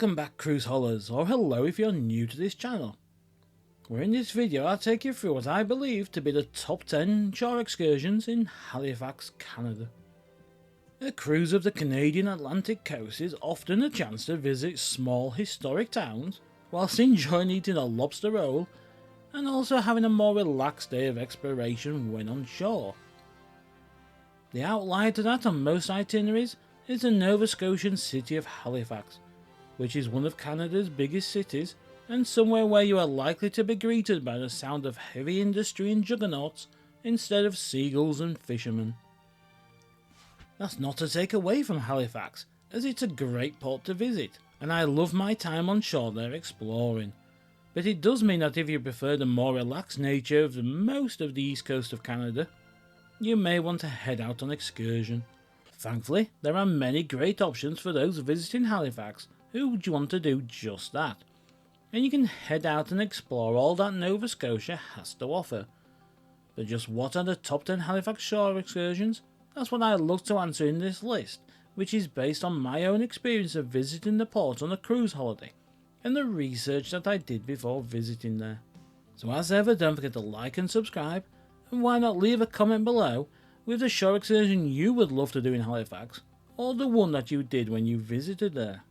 Welcome back, CruiseHollers, or hello if you're new to this channel. Where in this video I'll take you through what I believe to be the top 10 shore excursions in Halifax, Canada. A cruise of the Canadian Atlantic coast is often a chance to visit small historic towns, whilst enjoying eating a lobster roll and also having a more relaxed day of exploration when on shore. The outlier to that on most itineraries is the Nova Scotian city of Halifax, which is one of Canada's biggest cities and somewhere where you are likely to be greeted by the sound of heavy industry and juggernauts instead of seagulls and fishermen. That's not to take away from Halifax, as it's a great port to visit, and I love my time on shore there exploring. But it does mean that if you prefer the more relaxed nature of most of the east coast of Canada, you may want to head out on excursion. Thankfully, there are many great options for those visiting Halifax who want to do just that, and you can head out and explore all that Nova Scotia has to offer. But just what are the top 10 Halifax shore excursions? That's what I look to answer in this list, which is based on my own experience of visiting the port on a cruise holiday, and the research that I did before visiting there. So as ever, don't forget to like and subscribe, and why not leave a comment below with the shore excursion you would love to do in Halifax, or the one that you did when you visited there.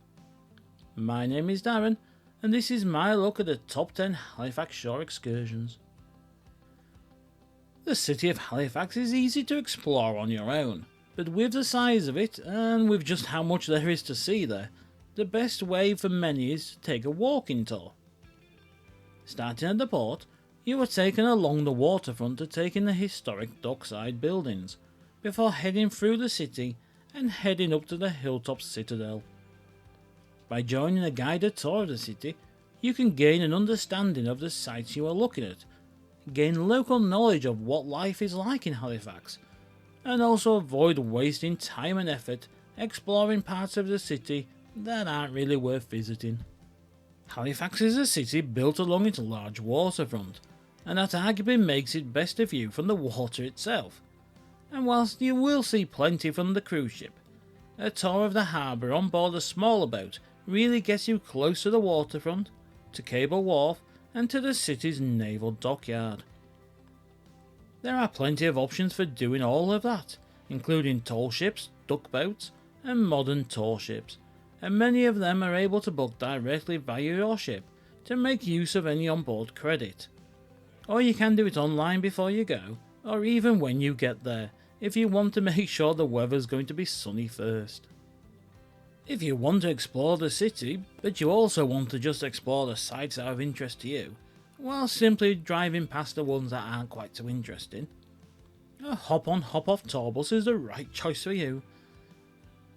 My name is Darren, and this is my look at the top 10 Halifax shore excursions. The city of Halifax is easy to explore on your own, but with the size of it, and with just how much there is to see there, the best way for many is to take a walking tour. Starting at the port, you are taken along the waterfront to take in the historic dockside buildings, before heading through the city and heading up to the hilltop citadel. By joining a guided tour of the city, you can gain an understanding of the sites you are looking at, gain local knowledge of what life is like in Halifax, and also avoid wasting time and effort exploring parts of the city that aren't really worth visiting. Halifax is a city built along its large waterfront, and that arguably makes it best to view from the water itself. And whilst you will see plenty from the cruise ship, a tour of the harbour on board a smaller boat really gets you close to the waterfront, to Cable Wharf, and to the city's naval dockyard. There are plenty of options for doing all of that, including tall ships, duck boats, and modern tour ships, and many of them are able to book directly via your ship to make use of any onboard credit. Or you can do it online before you go, or even when you get there, if you want to make sure the weather's going to be sunny first. If you want to explore the city, but you also want to just explore the sites that are of interest to you, while simply driving past the ones that aren't quite so interesting, a hop-on hop-off tour bus is the right choice for you.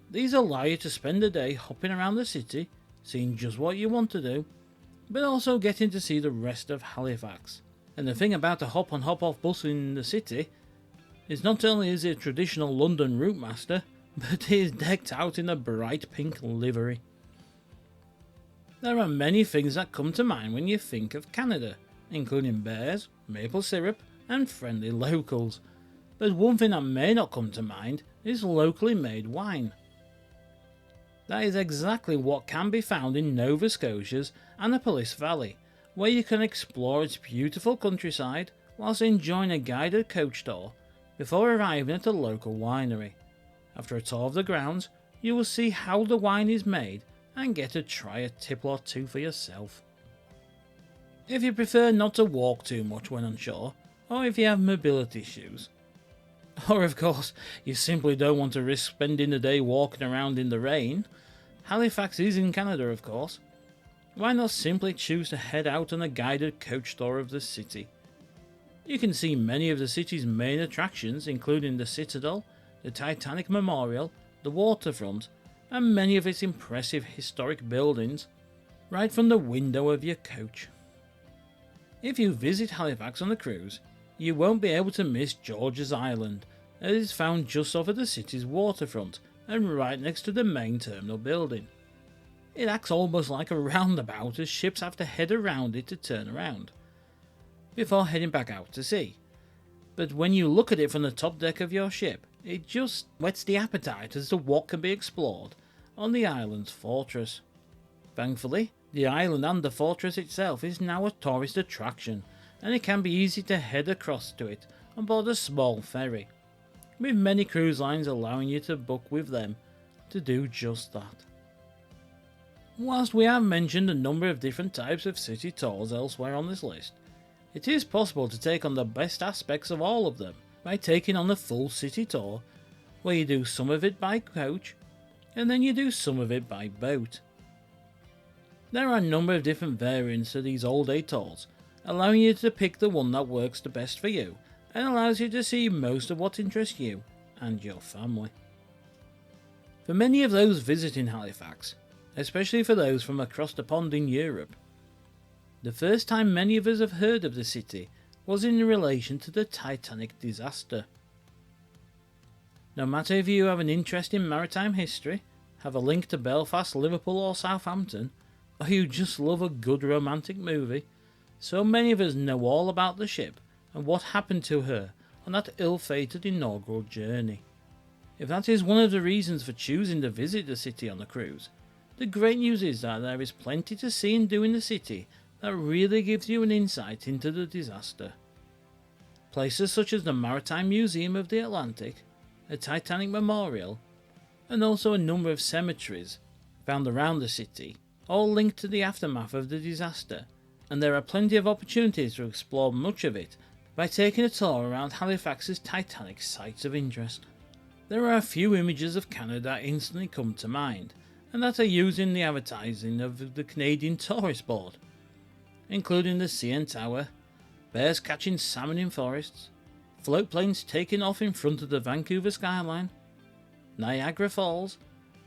These allow you to spend a day hopping around the city, seeing just what you want to do, but also getting to see the rest of Halifax. And the thing about a hop-on hop-off bus in the city is not only is it a traditional London route master, but it is decked out in a bright pink livery. There are many things that come to mind when you think of Canada, including bears, maple syrup, and friendly locals. But one thing that may not come to mind is locally made wine. That is exactly what can be found in Nova Scotia's Annapolis Valley, where you can explore its beautiful countryside whilst enjoying a guided coach tour before arriving at a local winery. After a tour of the grounds, you will see how the wine is made and get to try a tipple or two for yourself. If you prefer not to walk too much when on shore, or if you have mobility issues, or of course you simply don't want to risk spending the day walking around in the rain, Halifax is in Canada of course, why not simply choose to head out on a guided coach tour of the city? You can see many of the city's main attractions, including the Citadel, the Titanic Memorial, the waterfront, and many of its impressive historic buildings, right from the window of your coach. If you visit Halifax on a cruise, you won't be able to miss George's Island, as it is found just off of the city's waterfront and right next to the main terminal building. It acts almost like a roundabout as ships have to head around it to turn around, before heading back out to sea. But when you look at it from the top deck of your ship, it just whets the appetite as to what can be explored on the island's fortress. Thankfully, the island and the fortress itself is now a tourist attraction, and it can be easy to head across to it on board a small ferry, with many cruise lines allowing you to book with them to do just that. Whilst we have mentioned a number of different types of city tours elsewhere on this list, it is possible to take on the best aspects of all of them by taking on the full city tour, where you do some of it by coach and then you do some of it by boat. There are a number of different variants to these all-day tours, allowing you to pick the one that works the best for you and allows you to see most of what interests you and your family. For many of those visiting Halifax, especially for those from across the pond in Europe, the first time many of us have heard of the city was in relation to the Titanic disaster. No matter if you have an interest in maritime history, have a link to Belfast, Liverpool or Southampton, or you just love a good romantic movie, so many of us know all about the ship and what happened to her on that ill-fated inaugural journey. If that is one of the reasons for choosing to visit the city on a cruise, the great news is that there is plenty to see and do in the city that really gives you an insight into the disaster. Places such as the Maritime Museum of the Atlantic, a Titanic Memorial, and also a number of cemeteries found around the city, all linked to the aftermath of the disaster, and there are plenty of opportunities to explore much of it by taking a tour around Halifax's Titanic sites of interest. There are a few images of Canada that instantly come to mind, and that are used in the advertising of the Canadian Tourist Board, including the CN Tower, bears catching salmon in forests, float planes taking off in front of the Vancouver skyline, Niagara Falls,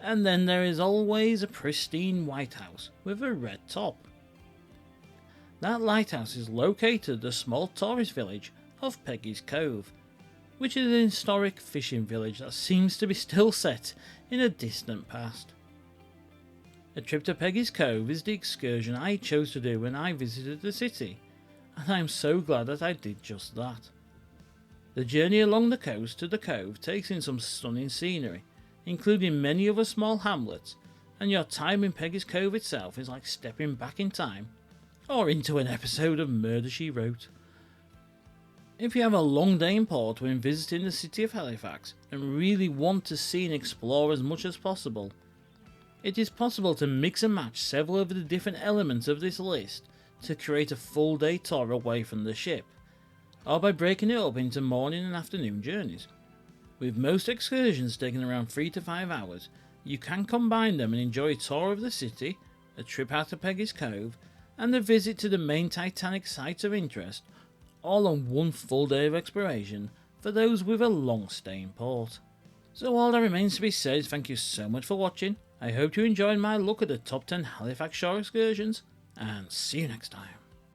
and then there is always a pristine White House with a red top. That lighthouse is located at the small tourist village of Peggy's Cove, which is an historic fishing village that seems to be still set in a distant past. A trip to Peggy's Cove is the excursion I chose to do when I visited the city, and I am so glad that I did just that. The journey along the coast to the cove takes in some stunning scenery, including many other small hamlets, and your time in Peggy's Cove itself is like stepping back in time, or into an episode of Murder, She Wrote. If you have a long day in port when visiting the city of Halifax and really want to see and explore as much as possible, it is possible to mix and match several of the different elements of this list to create a full day tour away from the ship, or by breaking it up into morning and afternoon journeys. With most excursions taking around 3 to 5 hours, you can combine them and enjoy a tour of the city, a trip out to Peggy's Cove, and a visit to the main Titanic sites of interest, all on one full day of exploration for those with a long stay in port. So all that remains to be said is thank you so much for watching. I hope you enjoyed my look at the top 10 Halifax shore excursions, and see you next time.